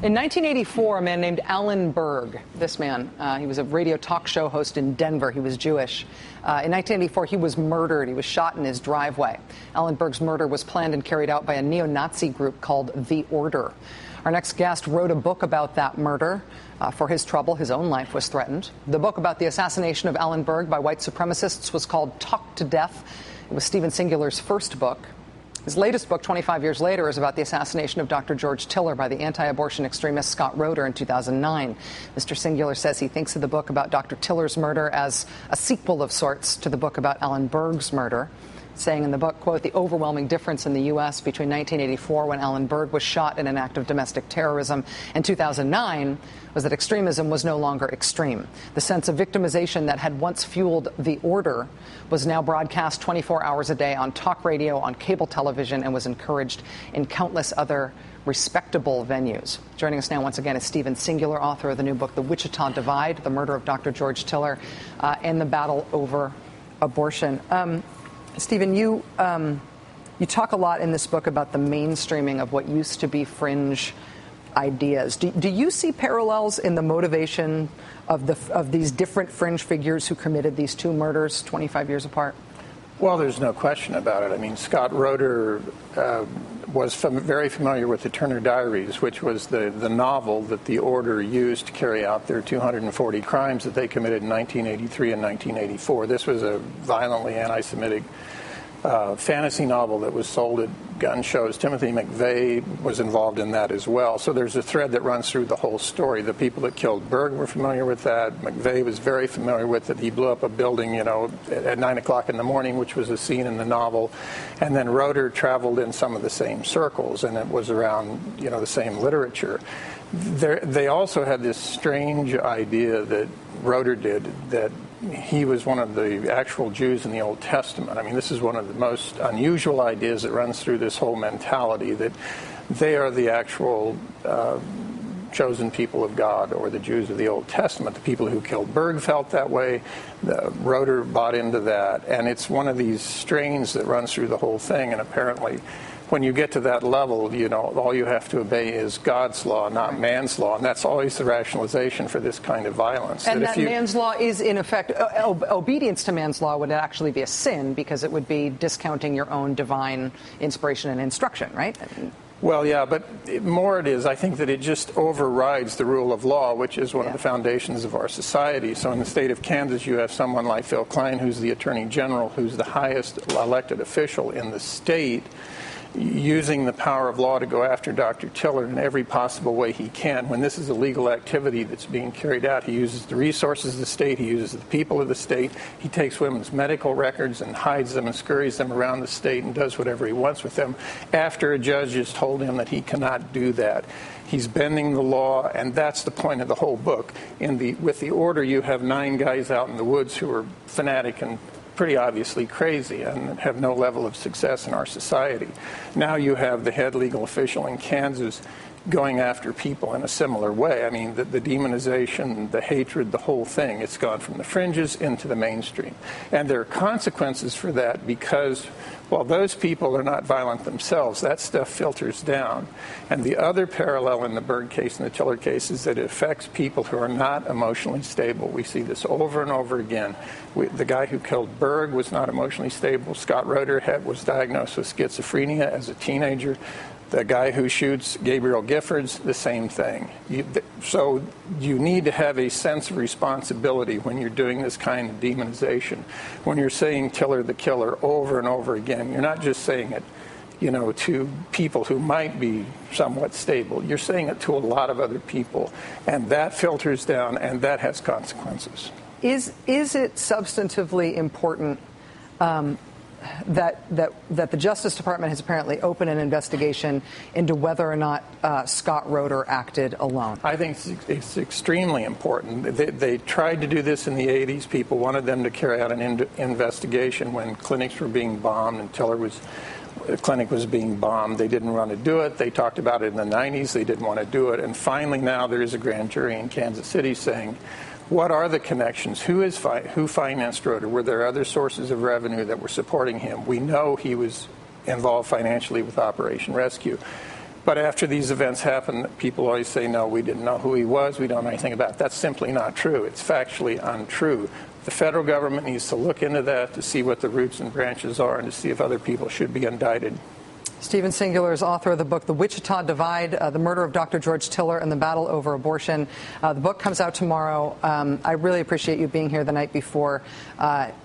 In 1984, a man named Alan Berg, this man, he was a radio talk show host in Denver. He was Jewish. In 1984, he was murdered. He was shot in his driveway. Alan Berg's murder was planned and carried out by a neo-Nazi group called The Order. Our next guest wrote a book about that murder. For his trouble, his own life was threatened. The book about the assassination of Alan Berg by white supremacists was called Talk to Death. It was Stephen Singular's first book. His latest book, 25 years later, is about the assassination of Dr. George Tiller by the anti-abortion extremist Scott Roeder in 2009. Mr. Singular says he thinks of the book about Dr. Tiller's murder as a sequel of sorts to the book about Alan Berg's murder, saying in the book, quote, the overwhelming difference in the U.S. between 1984, when Alan Berg was shot in an act of domestic terrorism, and 2009 was that extremism was no longer extreme. The sense of victimization that had once fueled The Order was now broadcast 24 hours a day on talk radio, on cable television, and was encouraged in countless other respectable venues. Joining us now once again is Stephen Singular, author of the new book, The Wichita Divide, The Murder of Dr. George Tiller, and the Battle Over Abortion. Stephen, you talk a lot in this book about the mainstreaming of what used to be fringe ideas. Do you see parallels in the motivation of these different fringe figures who committed these two murders 25 years apart? Well, there's no question about it. I mean, Scott Roeder was very familiar with the Turner Diaries, which was the novel that the Order used to carry out their 240 crimes that they committed in 1983 and 1984. This was a violently anti-Semitic fantasy novel that was sold at gun shows. Timothy McVeigh was involved in that as well. So there's a thread that runs through the whole story. The people that killed Berg were familiar with that. McVeigh was very familiar with it. He blew up a building, at 9 o'clock in the morning, which was a scene in the novel. And then Roeder traveled in some of the same circles, and it was around, the same literature. They also had this strange idea that Roeder did, that he was one of the actual Jews in the Old Testament. I mean, this is one of the most unusual ideas that runs through this whole mentality, that they are the actual chosen people of God, or the Jews of the Old Testament. The people who killed Berg felt that way. Roeder bought into that. And it's one of these strains that runs through the whole thing. And apparently, when you get to that level, all you have to obey is God's law, not man's law. And that's always the rationalization for this kind of violence. And that man's law is, in effect, obedience to man's law would actually be a sin, because it would be discounting your own divine inspiration and instruction, right? Well, yeah, but more it is, I think that it just overrides the rule of law, which is one of the foundations of our society. So in the state of Kansas, you have someone like Phil Klein, who's the Attorney General, who's the highest elected official in the state, using the power of law to go after Dr. Tiller in every possible way he can. When this is a legal activity that's being carried out, he uses the resources of the state, he uses the people of the state, he takes women's medical records and hides them and scurries them around the state and does whatever he wants with them after a judge has told him that he cannot do that. He's bending the law, and that's the point of the whole book. With the Order, you have 9 guys out in the woods who are fanatic and pretty obviously crazy and have no level of success in our society. Now you have the head legal official in Kansas going after people in a similar way. I mean, the demonization, the hatred, the whole thing, it's gone from the fringes into the mainstream. And there are consequences for that, because while those people are not violent themselves, that stuff filters down. And the other parallel in the Berg case and the Tiller case is that it affects people who are not emotionally stable. We see this over and over again. The guy who killed Berg was not emotionally stable. Scott Roeder was diagnosed with schizophrenia as a teenager. The guy who shoots Gabriel Giffords, the same thing. So you need to have a sense of responsibility when you're doing this kind of demonization. When you're saying Tiller the killer over and over again, you're not just saying it, to people who might be somewhat stable. You're saying it to a lot of other people, and that filters down, and that has consequences. Is it substantively important that the Justice Department has apparently opened an investigation into whether or not Scott Roeder acted alone? I think it's extremely important. They tried to do this in the 80s. People wanted them to carry out an investigation when clinics were being bombed and the clinic was being bombed. They didn't want to do it. They talked about it in the 90s. They didn't want to do it. And finally now there is a grand jury in Kansas City saying, what are the connections? Who financed Roeder? Were there other sources of revenue that were supporting him? We know he was involved financially with Operation Rescue. But after these events happen, people always say, no, we didn't know who he was, we don't know anything about it. That's simply not true. It's factually untrue. The federal government needs to look into that to see what the roots and branches are and to see if other people should be indicted. Stephen Singular is author of the book The Wichita Divide, The Murder of Dr. George Tiller and the Battle Over Abortion. The book comes out tomorrow. I really appreciate you being here the night before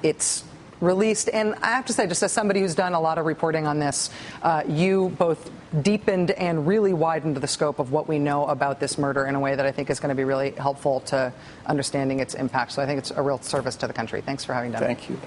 it's released. And I have to say, just as somebody who's done a lot of reporting on this, you both deepened and really widened the scope of what we know about this murder in a way that I think is going to be really helpful to understanding its impact. So I think it's a real service to the country. Thanks for having done it. Thank you.